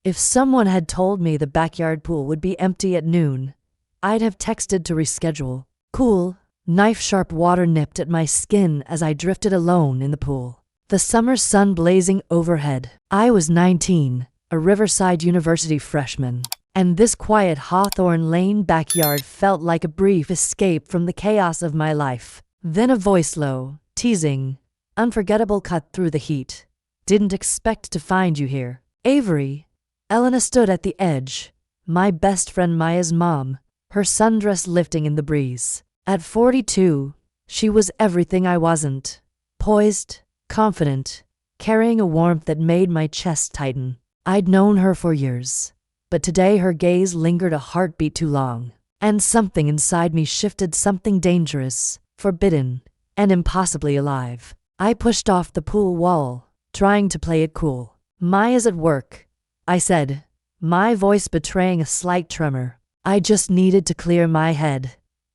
If someone had told me the backyard pool would be empty at noon, I'd have texted to reschedule. Cool, knife-sharp water nipped at my skin as I drifted alone in the pool. The summer sun blazing overhead. I was 19, a Riverside University freshman, and this quiet Hawthorne Lane backyard felt like a brief escape from the chaos of my life. Then a voice, low, teasing, unforgettable, cut through the heat. Didn't expect to find you here. Avery. Elena stood at the edge, my best friend Maya's mom, her sundress lifting in the breeze. At 42, she was everything I wasn't. Poised, confident, carrying a warmth that made my chest tighten. I'd known her for years, but today her gaze lingered a heartbeat too long, and something inside me shifted, something dangerous, forbidden, and impossibly alive. I pushed off the pool wall, trying to play it cool. Maya's at work, I said, my voice betraying a slight tremor. I just needed to clear my head.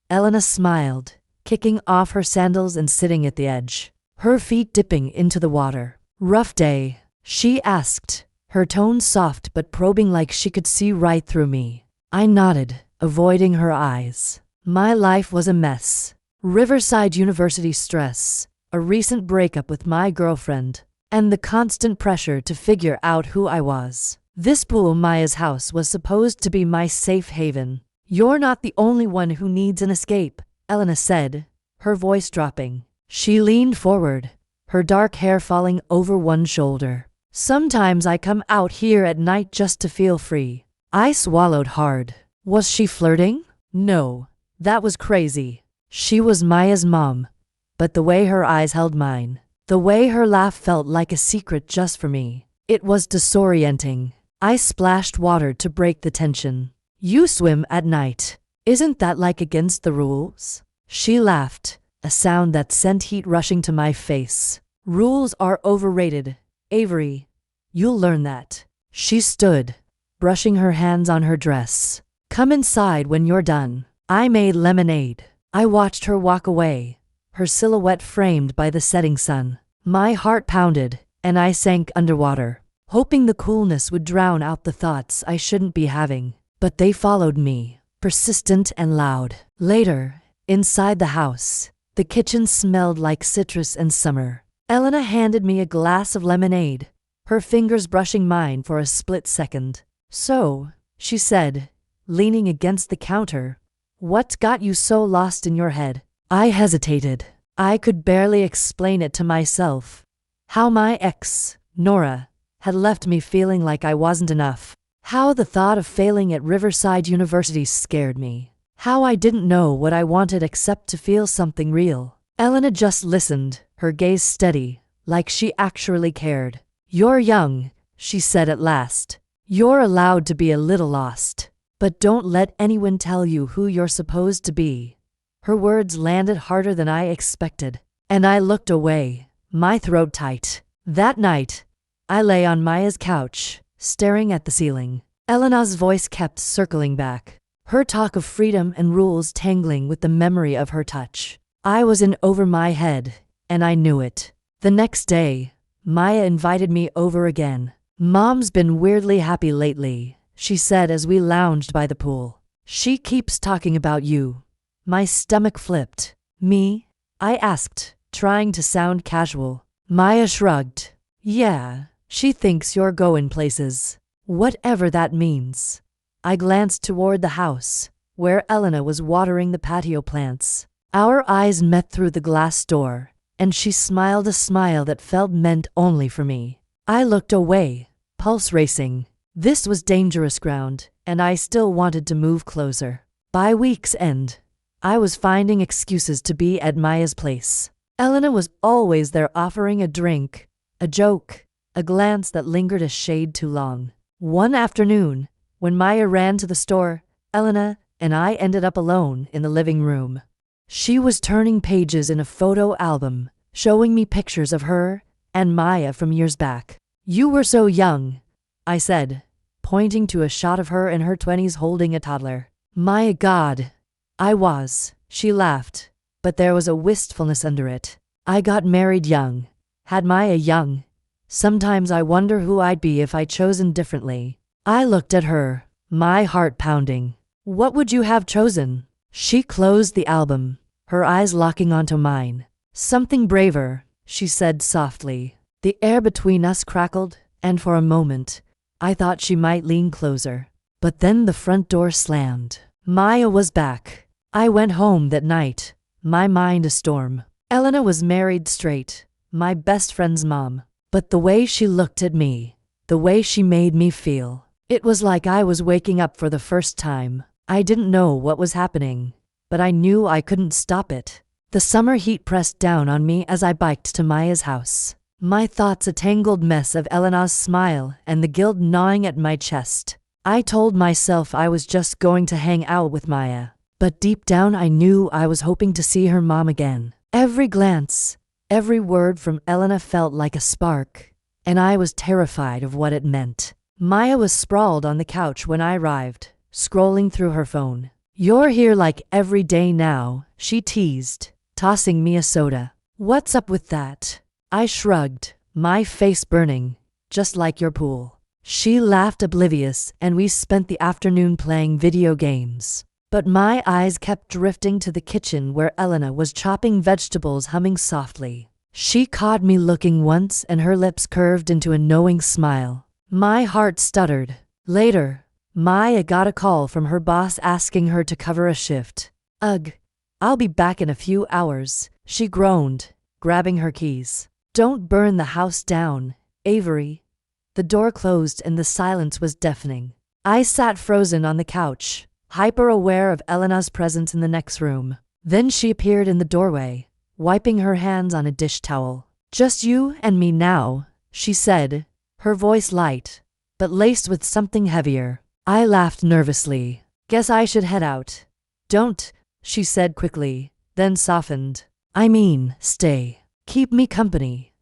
Elena smiled, kicking off her sandals and sitting at the edge, her feet dipping into the water. Rough day, she asked, her tone soft but probing, like she could see right through me. I nodded, avoiding her eyes. My life was a mess. Riverside University stress, a recent breakup with my girlfriend, and the constant pressure to figure out who I was. This pool, Maya's house, was supposed to be my safe haven. You're not the only one who needs an escape, Elena said, her voice dropping. She leaned forward, her dark hair falling over one shoulder. Sometimes I come out here at night just to feel free. I swallowed hard. Was she flirting? No, that was crazy. She was Maya's mom, but the way her eyes held mine, the way her laugh felt like a secret just for me, it was disorienting. I splashed water to break the tension. You swim at night. Isn't that like against the rules? She laughed, a sound that sent heat rushing to my face. Rules are overrated, Avery. You'll learn that. She stood, brushing her hands on her dress. Come inside when you're done. I made lemonade. I watched her walk away, her silhouette framed by the setting sun. My heart pounded, and I sank underwater, hoping the coolness would drown out the thoughts I shouldn't be having. But they followed me, persistent and loud. Later, inside the house, the kitchen smelled like citrus and summer. Elena handed me a glass of lemonade, her fingers brushing mine for a split second. So, she said, leaning against the counter, what got you so lost in your head? I hesitated. I could barely explain it to myself. How my ex, Nora, had left me feeling like I wasn't enough. How the thought of failing at Riverside University scared me. How I didn't know what I wanted except to feel something real. Elena just listened, her gaze steady, like she actually cared. You're young, she said at last. You're allowed to be a little lost. But don't let anyone tell you who you're supposed to be. Her words landed harder than I expected, and I looked away, my throat tight. That night, I lay on Maya's couch, staring at the ceiling. Elena's voice kept circling back, her talk of freedom and rules tangling with the memory of her touch. I was in over my head, and I knew it. The next day, Maya invited me over again. Mom's been weirdly happy lately, she said as we lounged by the pool. She keeps talking about you. My stomach flipped. Me? I asked, trying to sound casual. Maya shrugged. Yeah, she thinks you're going places. Whatever that means. I glanced toward the house, where Elena was watering the patio plants. Our eyes met through the glass door, and she smiled a smile that felt meant only for me. I looked away, pulse racing. This was dangerous ground, and I still wanted to move closer. By week's end, I was finding excuses to be at Maya's place. Elena was always there, offering a drink, a joke, a glance that lingered a shade too long. One afternoon, when Maya ran to the store, Elena and I ended up alone in the living room. She was turning pages in a photo album, showing me pictures of her and Maya from years back. You were so young, I said, pointing to a shot of her in her 20s holding a toddler. My God, I was, she laughed, but there was a wistfulness under it. I got married young, had Maya young. Sometimes I wonder who I'd be if I'd chosen differently. I looked at her, my heart pounding. What would you have chosen? She closed the album, her eyes locking onto mine. Something braver, she said softly. The air between us crackled, and for a moment, I thought she might lean closer. But then the front door slammed. Maya was back. I went home that night, my mind a storm. Elena was married straight, my best friend's mom. But the way she looked at me, the way she made me feel, it was like I was waking up for the first time. I didn't know what was happening, but I knew I couldn't stop it. The summer heat pressed down on me as I biked to Maya's house. My thoughts a tangled mess of Elena's smile and the guilt gnawing at my chest. I told myself I was just going to hang out with Maya, but deep down I knew I was hoping to see her mom again. Every glance, every word from Elena felt like a spark, and I was terrified of what it meant. Maya was sprawled on the couch when I arrived, scrolling through her phone. "You're here like every day now," she teased, tossing me a soda. "What's up with that?" I shrugged, my face burning, "Just like your pool." She laughed oblivious, and we spent the afternoon playing video games. But my eyes kept drifting to the kitchen where Elena was chopping vegetables, humming softly. She caught me looking once and her lips curved into a knowing smile. My heart stuttered. Later, Maya got a call from her boss asking her to cover a shift. "Ugh, I'll be back in a few hours," she groaned, grabbing her keys. "Don't burn the house down, Avery." The door closed and the silence was deafening. I sat frozen on the couch, hyper-aware of Elena's presence in the next room. Then she appeared in the doorway, wiping her hands on a dish towel. "Just you and me now," she said, her voice light, but laced with something heavier. I laughed nervously. "Guess I should head out." "Don't," she said quickly, then softened. "I mean, stay. Keep me company."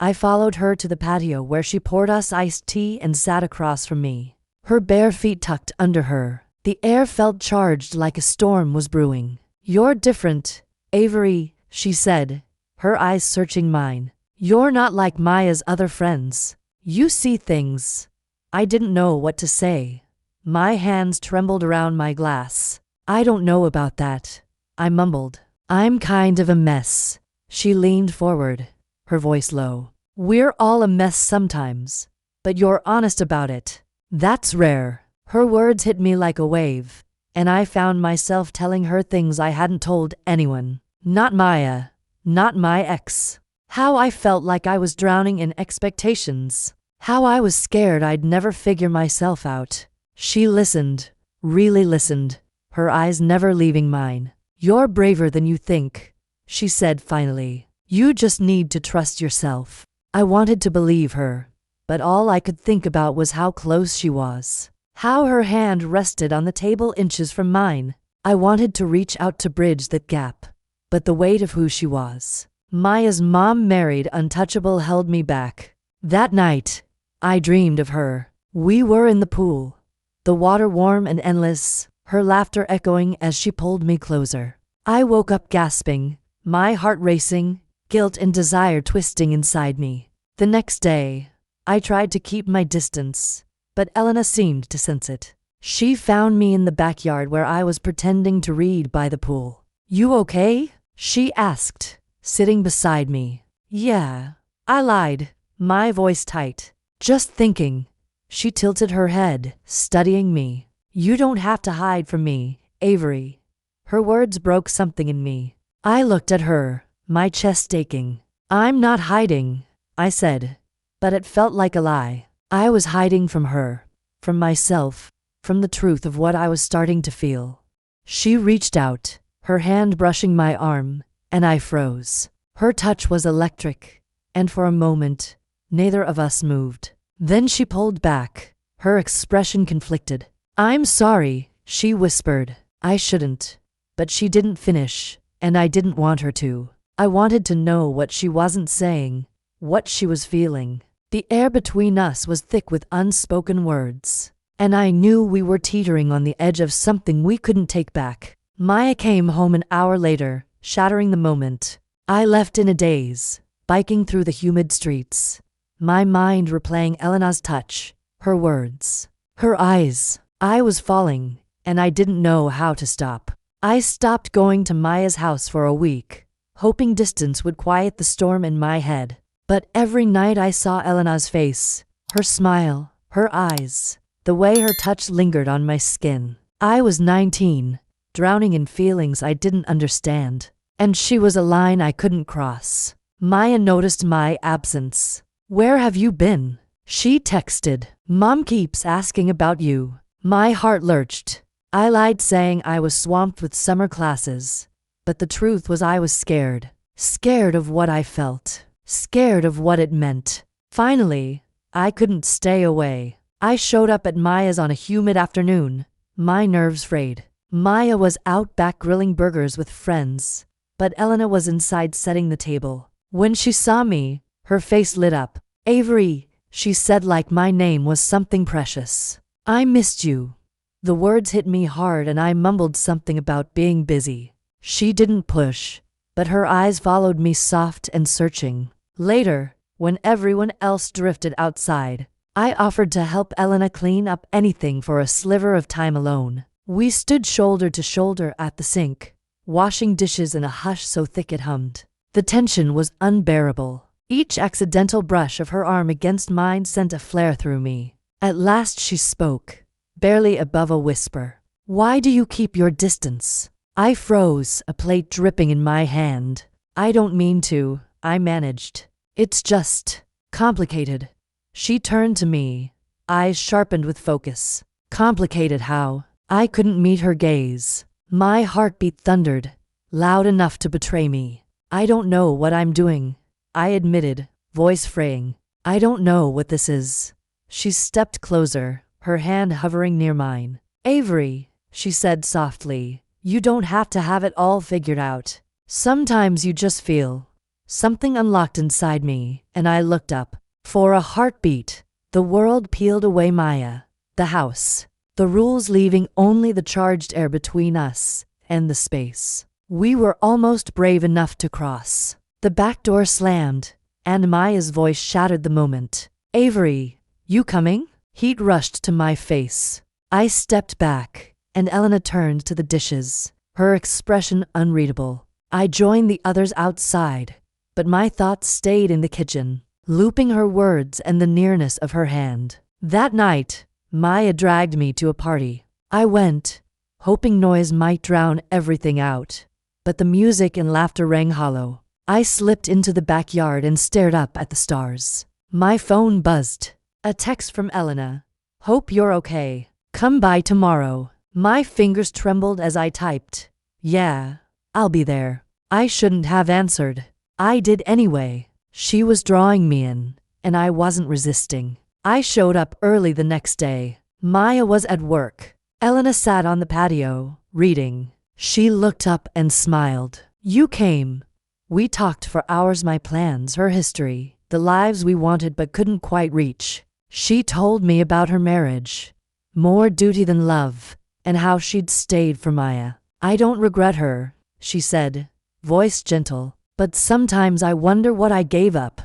I followed her to the patio where she poured us iced tea and sat across from me, her bare feet tucked under her. The air felt charged like a storm was brewing. "You're different, Avery," she said, her eyes searching mine. "You're not like Maya's other friends. You see things." I didn't know what to say. My hands trembled around my glass. "I don't know about that," I mumbled. "I'm kind of a mess." She leaned forward, her voice low. "We're all a mess sometimes, but you're honest about it. That's rare." Her words hit me like a wave, and I found myself telling her things I hadn't told anyone. Not Maya, not my ex. How I felt like I was drowning in expectations. How I was scared I'd never figure myself out. She listened, really listened, her eyes never leaving mine. "You're braver than you think," she said finally. "You just need to trust yourself." I wanted to believe her, but all I could think about was how close she was. How her hand rested on the table inches from mine. I wanted to reach out to bridge that gap, but the weight of who she was, Maya's mom married untouchable, held me back. That night, I dreamed of her. We were in the pool, the water warm and endless, her laughter echoing as she pulled me closer. I woke up gasping, my heart racing, guilt and desire twisting inside me. The next day, I tried to keep my distance, but Elena seemed to sense it. She found me in the backyard where I was pretending to read by the pool. "You okay?" she asked, sitting beside me. "Yeah," I lied, my voice tight. "Just thinking." She tilted her head, studying me. "You don't have to hide from me, Avery." Her words broke something in me. I looked at her, my chest aching. "I'm not hiding," I said, but it felt like a lie. I was hiding from her, from myself, from the truth of what I was starting to feel. She reached out, her hand brushing my arm, and I froze. Her touch was electric, and for a moment, neither of us moved. Then she pulled back, her expression conflicted. "I'm sorry," she whispered. I shouldn't. But she didn't finish, and I didn't want her to. I wanted to know what she wasn't saying, what she was feeling. The air between us was thick with unspoken words, and I knew we were teetering on the edge of something we couldn't take back. Maya came home an hour later, shattering the moment. I left in a daze, biking through the humid streets, my mind replaying Elena's touch, her words, Her eyes. I was falling, and I didn't know how to stop. I stopped going to Maya's house for a week, hoping distance would quiet the storm in my head. But every night I saw Elena's face, her smile, her eyes, the way her touch lingered on my skin. I was 19, drowning in feelings I didn't understand, and she was a line I couldn't cross. Maya noticed my absence. "Where have you been?" She texted. "Mom keeps asking about you." My heart lurched. I lied saying I was swamped with summer classes, but the truth was I was scared. Scared of what I felt. Scared of what it meant. Finally, I couldn't stay away. I showed up at Maya's on a humid afternoon, my nerves frayed. Maya was out back grilling burgers with friends, but Elena was inside setting the table. When she saw me, her face lit up. "Avery," she said like my name was something precious. "I missed you." The words hit me hard and I mumbled something about being busy. She didn't push, but her eyes followed me soft and searching. Later, when everyone else drifted outside, I offered to help Elena clean up anything for a sliver of time alone. We stood shoulder to shoulder at the sink, washing dishes in a hush so thick it hummed. The tension was unbearable. Each accidental brush of her arm against mine sent a flare through me. At last she spoke, barely above a whisper. "Why do you keep your distance?" I froze, a plate dripping in my hand. "I don't mean to," I managed. "It's just complicated." She turned to me, eyes sharpened with focus. Complicated how? I couldn't meet her gaze. My heartbeat thundered, loud enough to betray me. "I don't know what I'm doing," I admitted, voice fraying. "I don't know what this is." She stepped closer, her hand hovering near mine. "Avery," she said softly, "you don't have to have it all figured out. Sometimes you just feel." Something unlocked inside me, and I looked up. For a heartbeat, the world peeled away Maya, the house, the rules leaving only the charged air between us and the space we were almost brave enough to cross. The back door slammed, and Maya's voice shattered the moment. "Avery, you coming?" Heat rushed to my face. I stepped back, and Elena turned to the dishes, her expression unreadable. I joined the others outside, but my thoughts stayed in the kitchen, looping her words and the nearness of her hand. That night, Maya dragged me to a party. I went, hoping noise might drown everything out, but the music and laughter rang hollow. I slipped into the backyard and stared up at the stars. My phone buzzed. A text from Elena. "Hope you're okay. Come by tomorrow." My fingers trembled as I typed. "Yeah, I'll be there." I shouldn't have answered. I did anyway. She was drawing me in, and I wasn't resisting. I showed up early the next day. Maya was at work. Elena sat on the patio, reading. She looked up and smiled. "You came." We talked for hours, my plans, her history, the lives we wanted but couldn't quite reach. She told me about her marriage, more duty than love, and how she'd stayed for Maya. "I don't regret her," she said, voice gentle, "but sometimes I wonder what I gave up."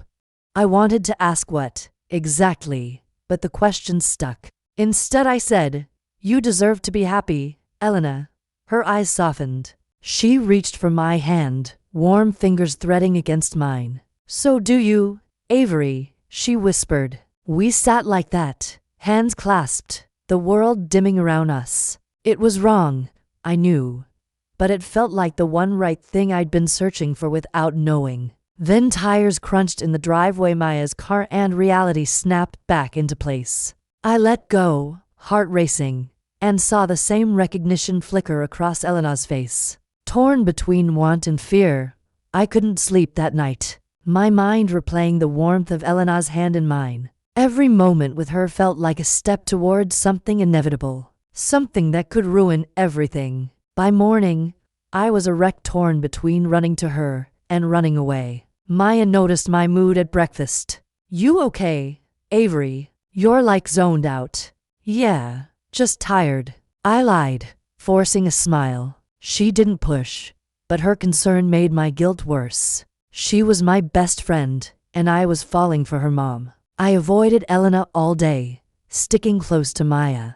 I wanted to ask what, exactly, but the question stuck. Instead I said, "You deserve to be happy, Elena." Her eyes softened. She reached for my hand, warm fingers threading against mine. "So do you, Avery," she whispered. We sat like that, hands clasped, the world dimming around us. It was wrong, I knew, but it felt like the one right thing I'd been searching for without knowing. Then tires crunched in the driveway, Maya's car, and reality snapped back into place. I let go, heart racing, and saw the same recognition flicker across Elena's face. Torn between want and fear, I couldn't sleep that night, my mind replaying the warmth of Elena's hand in mine. Every moment with her felt like a step towards something inevitable, something that could ruin everything. By morning, I was a wreck, torn between running to her and running away. Maya noticed my mood at breakfast. "You okay, Avery? You're like zoned out." "Yeah, just tired." I lied, forcing a smile. She didn't push, but her concern made my guilt worse. She was my best friend, and I was falling for her mom. I avoided Elena all day, sticking close to Maya.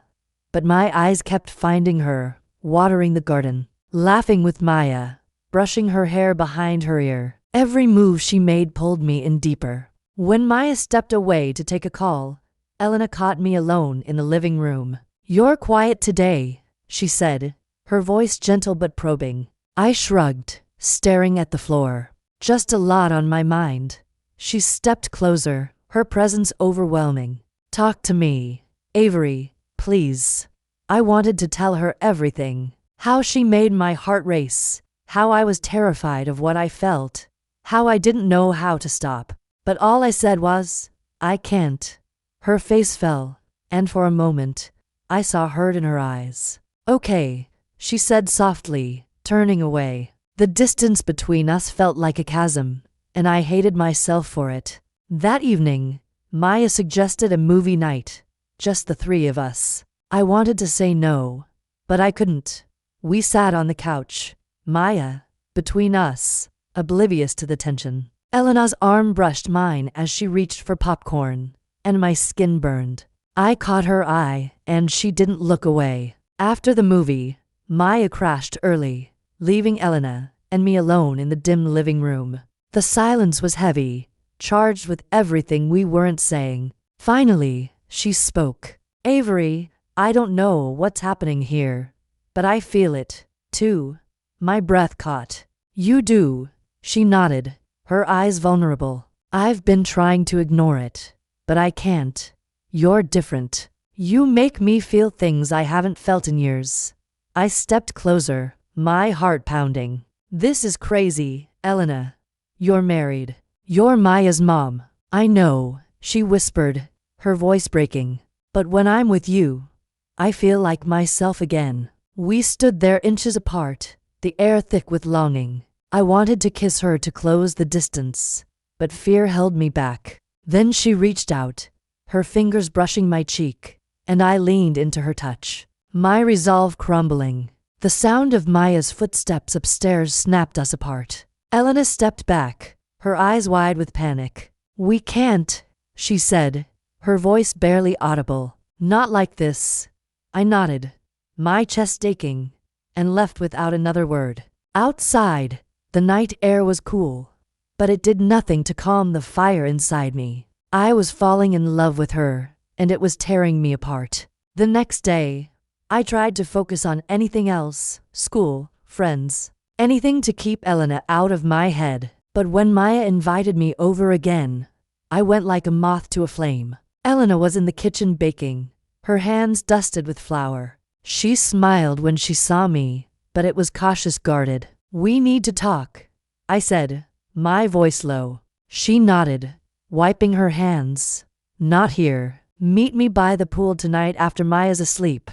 But my eyes kept finding her, watering the garden, laughing with Maya, brushing her hair behind her ear. Every move she made pulled me in deeper. When Maya stepped away to take a call, Elena caught me alone in the living room. "You're quiet today," she said, her voice gentle but probing. I shrugged, staring at the floor. "Just a lot on my mind." She stepped closer, her presence overwhelming. "Talk to me, Avery, please." I wanted to tell her everything. How she made my heart race. How I was terrified of what I felt. How I didn't know how to stop. But all I said was, "I can't." Her face fell, and for a moment, I saw hurt in her eyes. "Okay," she said softly, turning away. The distance between us felt like a chasm, and I hated myself for it. That evening, Maya suggested a movie night, just the three of us. I wanted to say no, but I couldn't. We sat on the couch, Maya, between us, oblivious to the tension. Elena's arm brushed mine as she reached for popcorn, and my skin burned. I caught her eye, and she didn't look away. After the movie, Maya crashed early, leaving Elena and me alone in the dim living room. The silence was heavy, charged with everything we weren't saying. Finally, she spoke. "Avery, I don't know what's happening here, but I feel it, too." My breath caught. "You do?" She nodded, her eyes vulnerable. "I've been trying to ignore it, but I can't. You're different. You make me feel things I haven't felt in years." I stepped closer, my heart pounding. "This is crazy, Elena. You're married. You're Maya's mom." "I know," she whispered, her voice breaking. "But when I'm with you, I feel like myself again." We stood there inches apart, the air thick with longing. I wanted to kiss her to close the distance, but fear held me back. Then she reached out, her fingers brushing my cheek, and I leaned into her touch, my resolve crumbling. The sound of Maya's footsteps upstairs snapped us apart. Elena stepped back, her eyes wide with panic. "We can't," she said, her voice barely audible. "Not like this." I nodded, my chest aching, and left without another word. Outside, the night air was cool, but it did nothing to calm the fire inside me. I was falling in love with her, and it was tearing me apart. The next day, I tried to focus on anything else, school, friends, anything to keep Elena out of my head. But when Maya invited me over again, I went like a moth to a flame. Elena was in the kitchen baking, her hands dusted with flour. She smiled when she saw me, but it was cautious, guarded. "We need to talk," I said, my voice low. She nodded, wiping her hands. "Not here. Meet me by the pool tonight after Maya's asleep."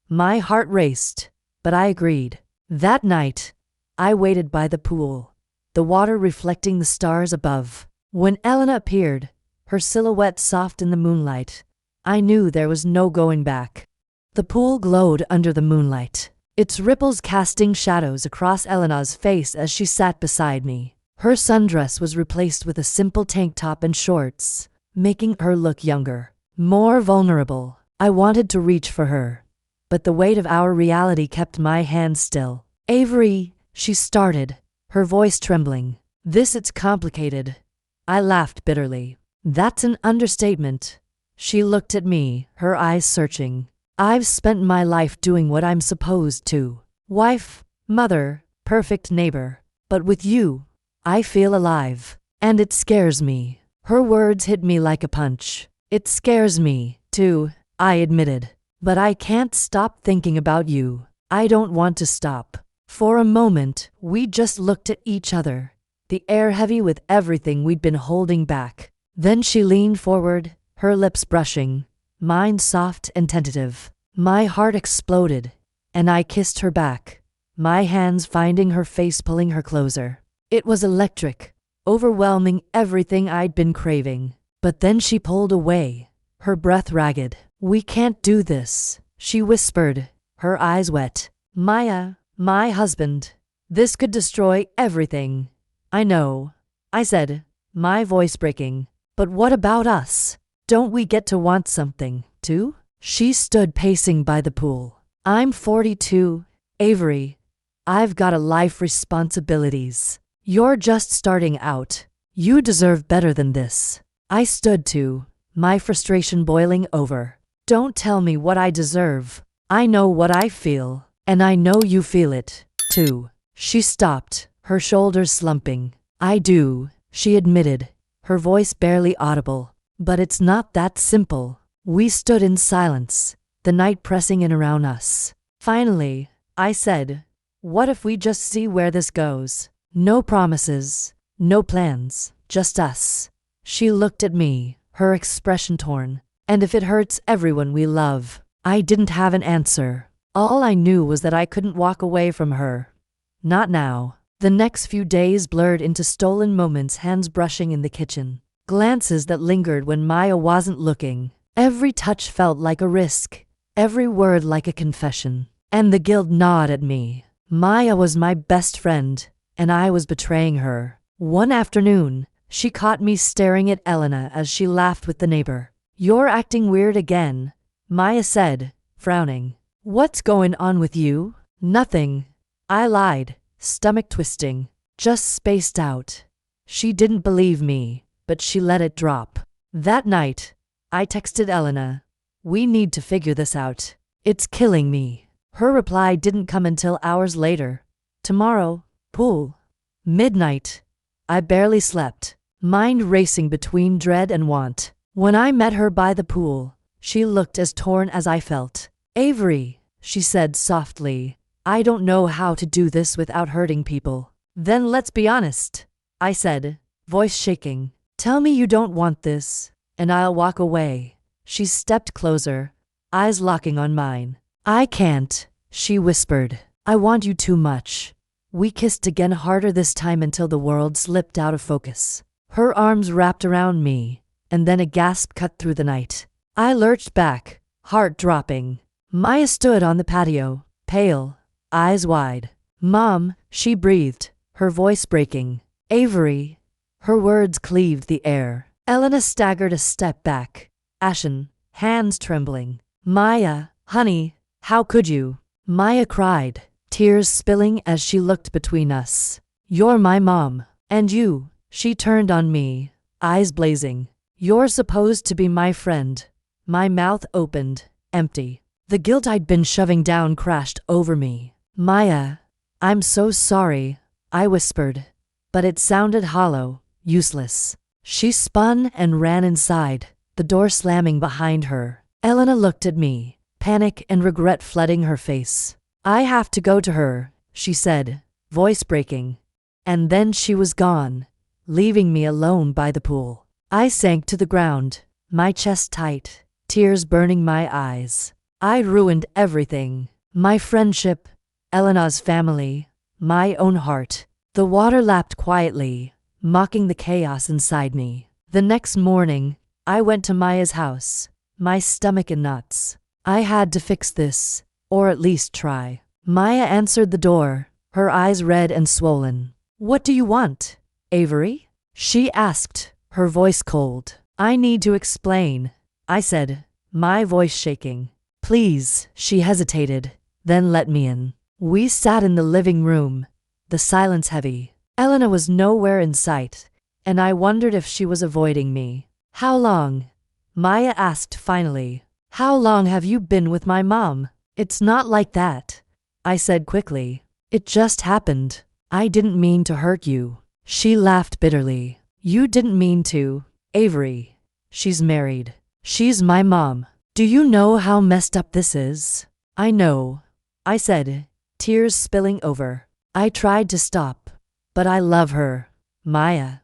My heart raced, but I agreed. That night, I waited by the pool, the water reflecting the stars above. When Elena appeared, her silhouette soft in the moonlight, I knew there was no going back. The pool glowed under the moonlight, its ripples casting shadows across Elena's face as she sat beside me. Her sundress was replaced with a simple tank top and shorts, making her look younger, more vulnerable. I wanted to reach for her, but the weight of our reality kept my hands still. "Avery," she started, her voice trembling. It's complicated." I laughed bitterly. "That's an understatement." She looked at me, her eyes searching. "I've spent my life doing what I'm supposed to. Wife, mother, perfect neighbor. But with you, I feel alive. And it scares me." Her words hit me like a punch. "It scares me, too," I admitted. "But I can't stop thinking about you. I don't want to stop." For a moment, we just looked at each other, the air heavy with everything we'd been holding back. Then she leaned forward, her lips brushing, mine soft and tentative. My heart exploded, and I kissed her back, my hands finding her face, pulling her closer. It was electric, overwhelming, everything I'd been craving. But then she pulled away, her breath ragged. "We can't do this," she whispered, her eyes wet. "Maya, my husband. This could destroy everything." "I know," I said, my voice breaking. "But what about us? Don't we get to want something?" too? She stood pacing by the pool. I'm 42, Avery. I've got a life responsibilities. You're just starting out. You deserve better than this. I stood too, my frustration boiling over. Don't tell me what I deserve. I know what I feel, and I know you feel it, too. She stopped, her shoulders slumping. I do, she admitted, her voice barely audible. But it's not that simple. We stood in silence, the night pressing in around us. Finally, I said, what if we just see where this goes? No promises, no plans, just us. She looked at me, her expression torn. And if it hurts everyone we love? I didn't have an answer. All I knew was that I couldn't walk away from her. Not now. The next few days blurred into stolen moments, hands brushing in the kitchen, glances that lingered when Maya wasn't looking. Every touch felt like a risk, every word like a confession. And the guilt gnawed at me. Maya was my best friend, and I was betraying her. One afternoon, she caught me staring at Elena as she laughed with the neighbor. You're acting weird again, Maya said, frowning. What's going on with you? Nothing. I lied, stomach twisting. Just spaced out. She didn't believe me, but she let it drop. That night, I texted Elena. We need to figure this out. It's killing me. Her reply didn't come until hours later. Tomorrow, pool. Midnight. I barely slept, mind racing between dread and want. When I met her by the pool, she looked as torn as I felt. Avery, she said softly, I don't know how to do this without hurting people. Then let's be honest, I said, voice shaking. Tell me you don't want this, and I'll walk away. She stepped closer, eyes locking on mine. I can't, she whispered. I want you too much. We kissed again, harder this time, until the world slipped out of focus. Her arms wrapped around me, and then a gasp cut through the night. I lurched back, heart dropping. Maya stood on the patio, pale, eyes wide. Mom, she breathed, her voice breaking. Avery. Her words cleaved the air. Elena staggered a step back, ashen, hands trembling. Maya, honey, how could you? Maya cried, tears spilling as she looked between us. You're my mom. And you, she turned on me, eyes blazing. You're supposed to be my friend. My mouth opened, empty. The guilt I'd been shoving down crashed over me. Maya, I'm so sorry, I whispered. But it sounded hollow, useless. She spun and ran inside, the door slamming behind her. Elena looked at me, panic and regret flooding her face. I have to go to her, she said, voice breaking. And then she was gone, leaving me alone by the pool. I sank to the ground, my chest tight, tears burning my eyes. I'd ruined everything. My friendship, Elena's family, my own heart. The water lapped quietly, mocking the chaos inside me. The next morning, I went to Maya's house, my stomach in knots. I had to fix this, or at least try. Maya answered the door, her eyes red and swollen. What do you want, Avery? She asked, her voice cold. I need to explain, I said, my voice shaking. Please, she hesitated, then let me in. We sat in the living room, the silence heavy. Elena was nowhere in sight, and I wondered if she was avoiding me. How long? Maya asked finally. How long have you been with my mom? It's not like that, I said quickly. It just happened. I didn't mean to hurt you. She laughed bitterly. You didn't mean to, Avery. She's married. She's my mom. Do you know how messed up this is? I know, I said, tears spilling over. I tried to stop, but I love her, Maya.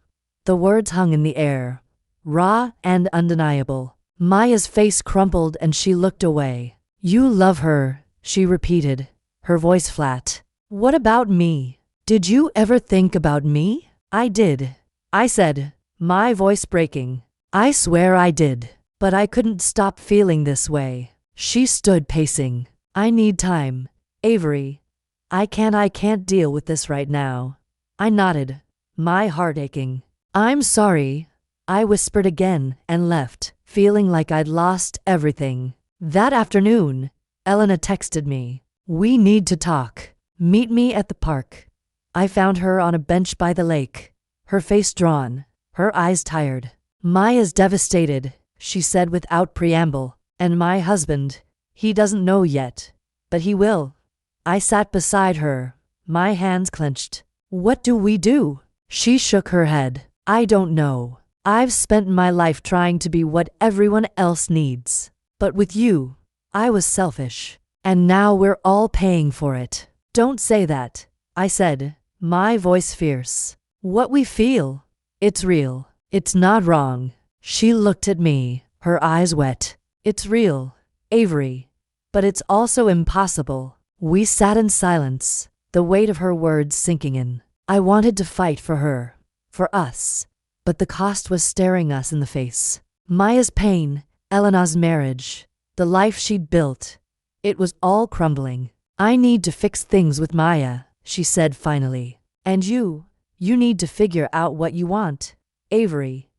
The words hung in the air, raw and undeniable. Maya's face crumpled and she looked away. You love her, she repeated, her voice flat. What about me? Did you ever think about me? I did, I said, my voice breaking. I swear I did, but I couldn't stop feeling this way. She stood pacing. I need time, Avery. I can't deal with this right now. I nodded, my heart aching. I'm sorry, I whispered again and left, feeling like I'd lost everything. That afternoon, Elena texted me. "We need to talk. Meet me at the park." I found her on a bench by the lake, her face drawn, her eyes tired. "Maya's devastated," she said without preamble. "And my husband, he doesn't know yet, but he will." I sat beside her, my hands clenched. "What do we do?" She shook her head. "I don't know. I've spent my life trying to be what everyone else needs. But with you, I was selfish. And now we're all paying for it." "Don't say that," I said, my voice fierce. "What we feel, it's real. It's not wrong." She looked at me, her eyes wet. "It's real, Avery. But it's also impossible." We sat in silence, the weight of her words sinking in. I wanted to fight for her, for us, but the cost was staring us in the face. Maya's pain, Elena's marriage, the life she'd built. It was all crumbling. "I need to fix things with Maya," she said finally. "And you need to figure out what you want, Avery.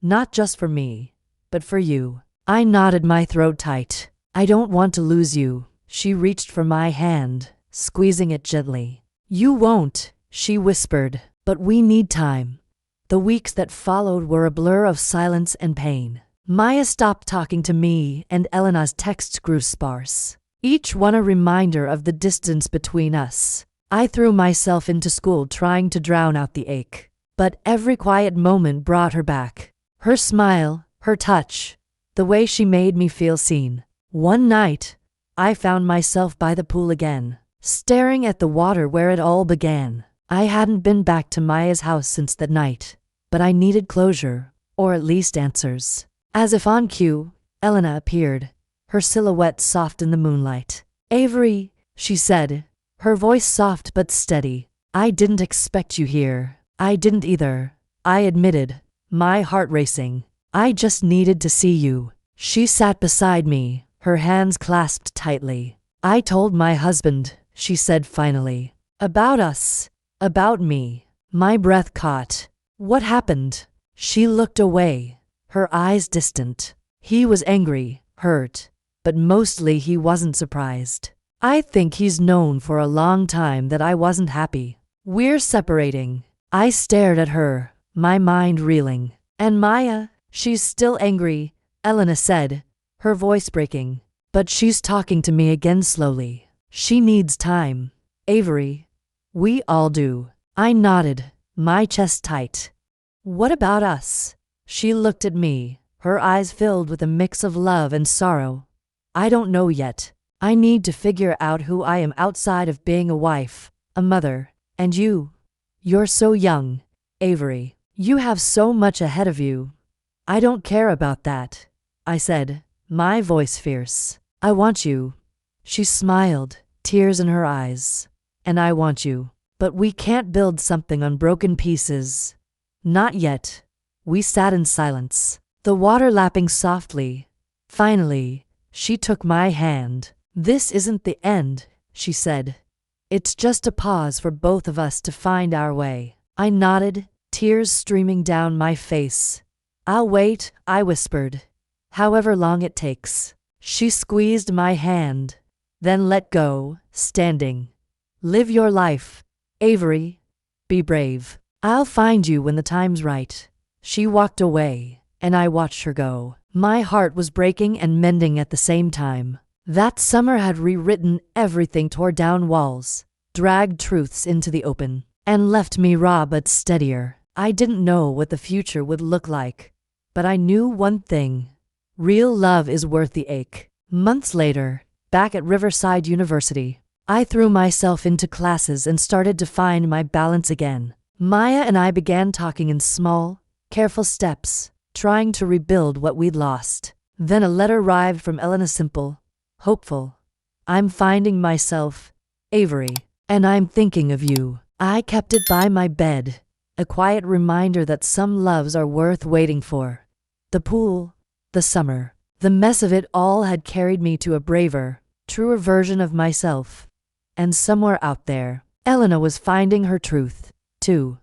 Not just for me, but for you." I nodded, my throat tight. "I don't want to lose you." She reached for my hand, squeezing it gently. "You won't," she whispered, "but we need time." The weeks that followed were a blur of silence and pain. Maya stopped talking to me, and Elena's texts grew sparse, each one a reminder of the distance between us. I threw myself into school trying to drown out the ache, but every quiet moment brought her back. Her smile, her touch, the way she made me feel seen. One night, I found myself by the pool again, staring at the water where it all began. I hadn't been back to Maya's house since that night, but I needed closure, or at least answers. As if on cue, Elena appeared, her silhouette soft in the moonlight. "Avery," she said, her voice soft but steady. "I didn't expect you here." "I didn't either," I admitted, my heart racing. "I just needed to see you." She sat beside me, her hands clasped tightly. "I told my husband," she said finally. "About us. About me." My breath caught. "What happened?" She looked away, her eyes distant. "He was angry, hurt, but mostly he wasn't surprised. I think he's known for a long time that I wasn't happy. We're separating." I stared at her, my mind reeling. "And Maya, she's still angry," Elena said, her voice breaking. "But she's talking to me again slowly. She needs time, Avery. We all do." I nodded, my chest tight. "What about us?" She looked at me, her eyes filled with a mix of love and sorrow. "I don't know yet. I need to figure out who I am outside of being a wife, a mother, and you. You're so young, Avery. You have so much ahead of you." "I don't care about that," I said, my voice fierce. "I want you." She smiled, tears in her eyes. "And I want you. But we can't build something on broken pieces. Not yet." We sat in silence, the water lapping softly. Finally, she took my hand. "This isn't the end," she said. "It's just a pause for both of us to find our way." I nodded, tears streaming down my face. "I'll wait," I whispered. "However long it takes." She squeezed my hand, then let go, standing. "Live your life, Avery. Be brave. I'll find you when the time's right." She walked away, and I watched her go. My heart was breaking and mending at the same time. That summer had rewritten everything, tore down walls, dragged truths into the open, and left me raw but steadier. I didn't know what the future would look like, but I knew one thing: real love is worth the ache. Months later, back at Riverside University, I threw myself into classes and started to find my balance again. Maya and I began talking in small, careful steps, trying to rebuild what we'd lost. Then a letter arrived from Elena, simple, hopeful. "I'm finding myself, Avery, and I'm thinking of you." I kept it by my bed, a quiet reminder that some loves are worth waiting for. The pool, the summer, the mess of it all had carried me to a braver, truer version of myself. And somewhere out there, Elena was finding her truth, too.